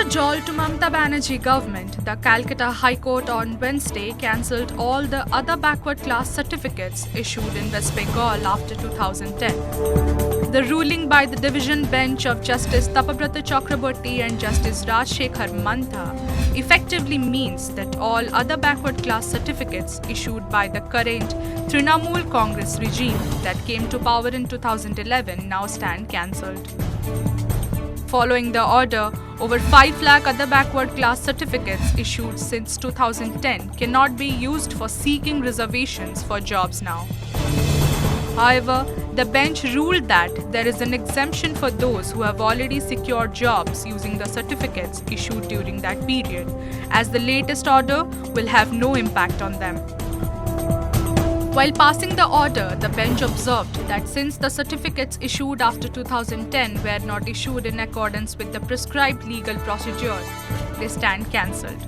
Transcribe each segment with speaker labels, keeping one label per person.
Speaker 1: jolt to Mamata Banerjee government, the Calcutta High Court on Wednesday cancelled all the other backward class certificates issued in West Bengal after 2010. The ruling by the division bench of Justice Tapabrata Chakraborty and Justice Rajshekhar Mantha effectively means that all other backward class certificates issued by the current Trinamool Congress regime that came to power in 2011 now stand cancelled. Following the order, over 5 lakh other backward class certificates issued since 2010 cannot be used for seeking reservations for jobs now. However, the bench ruled that there is an exemption for those who have already secured jobs using the certificates issued during that period, as the latest order will have no impact on them. While passing the order, the bench observed that since the certificates issued after 2010 were not issued in accordance with the prescribed legal procedure, they stand cancelled.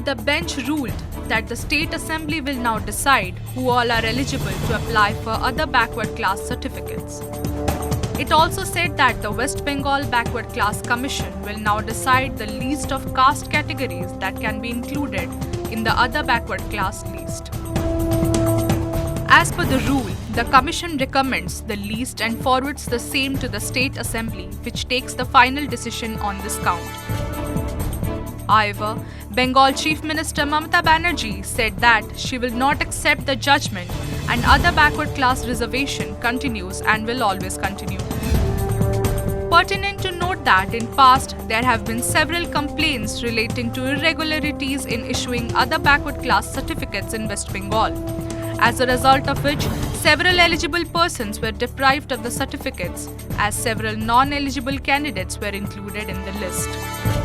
Speaker 1: The bench ruled that the State Assembly will now decide who all are eligible to apply for other backward class certificates. It also said that the West Bengal Backward Class Commission will now decide the list of caste categories that can be included in the other backward class list. As per the rule, the Commission recommends the list and forwards the same to the State Assembly, which takes the final decision on this count. However, Bengal Chief Minister Mamata Banerjee said that she will not accept the judgment and other backward class reservation continues and will always continue. Pertinent to note that in past there have been several complaints relating to irregularities in issuing other backward class certificates in West Bengal, as a result of which several eligible persons were deprived of the certificates, as several non-eligible candidates were included in the list.